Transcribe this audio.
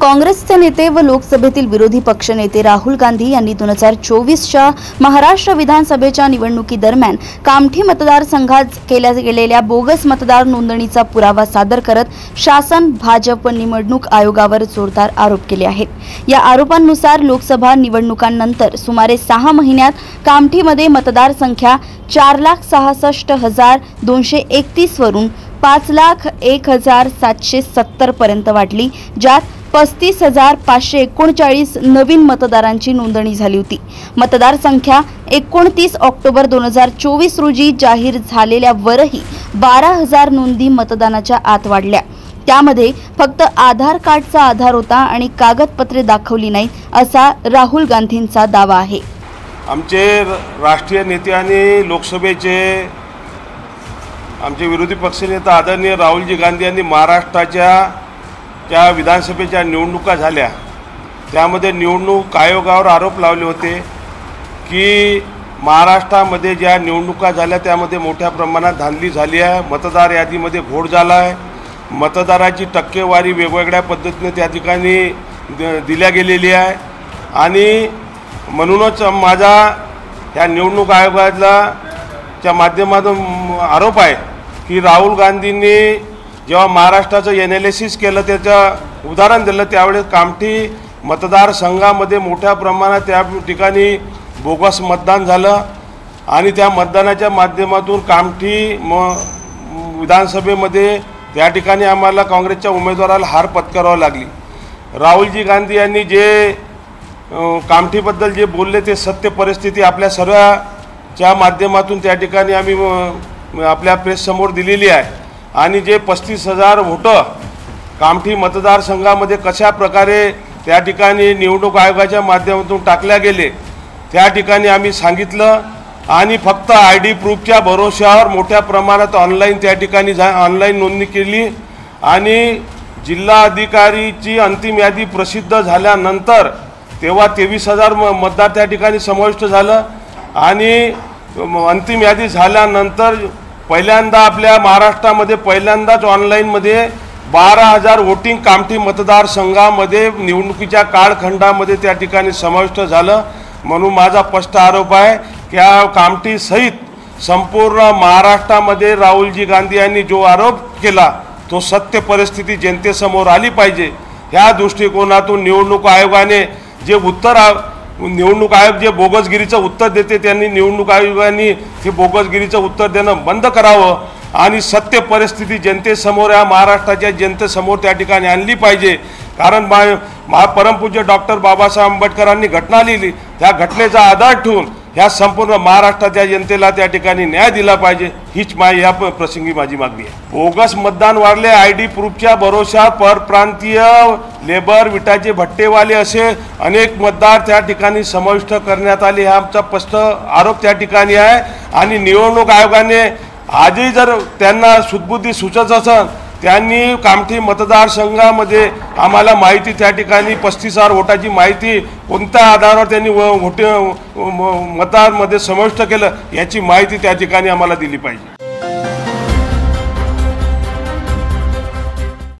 काँग्रेसचे नेते व लोकसभेतील विरोधी पक्षनेते राहुल गांधी यांनी 2024च्या महाराष्ट्र विधानसभेच्या निवडणुकीदरम्यान कामठी मतदारसंघात केल्या गेलेल्या बोगस मतदार नोंदणीचा पुरावा सादर करत शासन, भाजप व निवडणूक आयोगावर जोरदार आरोप केले आहेत। या आरोपांनुसार लोकसभा निवडणुकांनंतर सुमारे 6 महिन्यात कामठीमध्ये मतदार संख्या 4,66,231 वरून 5,01,770 पर्यंत वाढली, ज्यात 35,539 नवीन मतदारांची नोंदणी झाली होती। मतदार संख्या 29 ऑक्टोबर 2024 रोजी जाहीर झालेल्या वरही 12,000 नोंदी मतदानाच्या आत वाढल्या। त्यामध्ये फक्त आधार कार्डचा आधार होता आणि कागदपत्रे दाखवली नाही, असा राहुल गांधींचा दावा आहे। आमचे राष्ट्रीय नेते आणि लोकसभेचे आमचे विरोधी पक्षनेता आदरणीय राहुलजी गांधी यांनी महाराष्ट्राच्या ज्या विधानसभेच्या निवडणुका झाल्या त्यामध्ये निवडणूक आयोगावर आरोप लावले होते की महाराष्ट्रामध्ये ज्या निवडणुका झाल्या त्यामध्ये मोठ्या प्रमाणात धांदली झाली आहे, मतदार यादीमध्ये घोळ झाला आहे, मतदाराची टक्केवारी वेगवेगळ्या पद्धतीने त्या ठिकाणी दिल्या गेलेली आहे आणि म्हणूनच माझा या निवडणूक आयोगाच्या माध्यमातून आरोप आहे की राहुल गांधींनी जेव्हा महाराष्ट्राचं एनालिसिस केलं, त्याचं उदाहरण दिलं, त्यावेळेस कामठी मतदारसंघामध्ये मोठ्या प्रमाणात त्या ठिकाणी बोगस मतदान झालं आणि त्या मतदानाच्या माध्यमातून कामठी विधानसभेमध्ये त्या ठिकाणी आम्हाला काँग्रेसच्या उमेदवाराला हार पत्करावी लागली। राहुलजी गांधी यांनी जे कामठीबद्दल जे बोलले ते सत्य परिस्थिती आपल्या सर्वांच्या माध्यमातून त्या ठिकाणी आम्ही आपल्या प्रेससमोर दिलेली आहे आणि जे 35,000 व्होटं कामठी मतदारसंघामध्ये कशा प्रकारे त्या ठिकाणी निवडणूक आयोगाच्या माध्यमातून टाकल्या गेले त्या ठिकाणी आम्ही सांगितलं आणि फक्त ID प्रूफच्या भरोश्यावर मोठ्या प्रमाणात ऑनलाईन त्या ठिकाणी ऑनलाईन नोंदणी केली आणि जिल्हा अधिकारीची अंतिम यादी प्रसिद्ध झाल्यानंतर तेव्हा 23,000 मतदार त्या ठिकाणी समाविष्ट झालं आणि अंतिम यादी झाल्यानंतर पहिल्यांदा आपल्या महाराष्ट्रामध्ये पहिल्यांदाच ऑनलाईनमध्ये 12,000 वोटिंग कामठी मतदारसंघामध्ये निवडणुकीच्या कालखंडामध्ये त्या ठिकाणी समाविष्ट झालं। म्हणून माझा स्पष्ट आरोप आहे की या कामठीसहित संपूर्ण महाराष्ट्रामध्ये राहुलजी गांधी यांनी जो आरोप केला तो सत्य परिस्थिती जनतेसमोर आली पाहिजे। ह्या दृष्टिकोनातून निवडणूक आयोगाने जे निवडणूक आयोग जे बोगसगिरीचं उत्तर देते त्यांनी निवडणूक आयोगाने ते बोगसगिरीचं उत्तर देणं बंद करावं आणि सत्य परिस्थिती जनतेसमोर या महाराष्ट्राच्या जनतेसमोर त्या ठिकाणी आणली पाहिजे। कारण परमपूज्य डॉक्टर बाबासाहेब आंबेडकरांनी घटना लिहिली, त्या घटनेचा आधार ठेवून ह्या संपूर्ण महाराष्ट्राच्या जनतेला त्या ठिकाणी न्याय दिला पाहिजे, हीच या प्रसंगी माझी मागणी आहे। बोगस मतदान वाढले, ID प्रूफच्या भरोश्यावर परप्रांतीय लेबर, विटाचे भट्टेवाले असे अनेक मतदार त्या ठिकाणी समाविष्ट करण्यात आले, हा आमचा स्पष्ट आरोप त्या ठिकाणी आहे आणि निवडणूक आयोगाने आजही जर त्यांना सुदबुद्धी सुचत असेल त्यांनी कामठी मतदारसंघामध्ये आम्हाला माहिती त्या ठिकाणी 35,000 वोटाची माहिती कोणत्या आधारावर त्यांनी मतदारामध्ये समाविष्ट केलं याची माहिती त्या ठिकाणी आम्हाला दिली पाहिजे।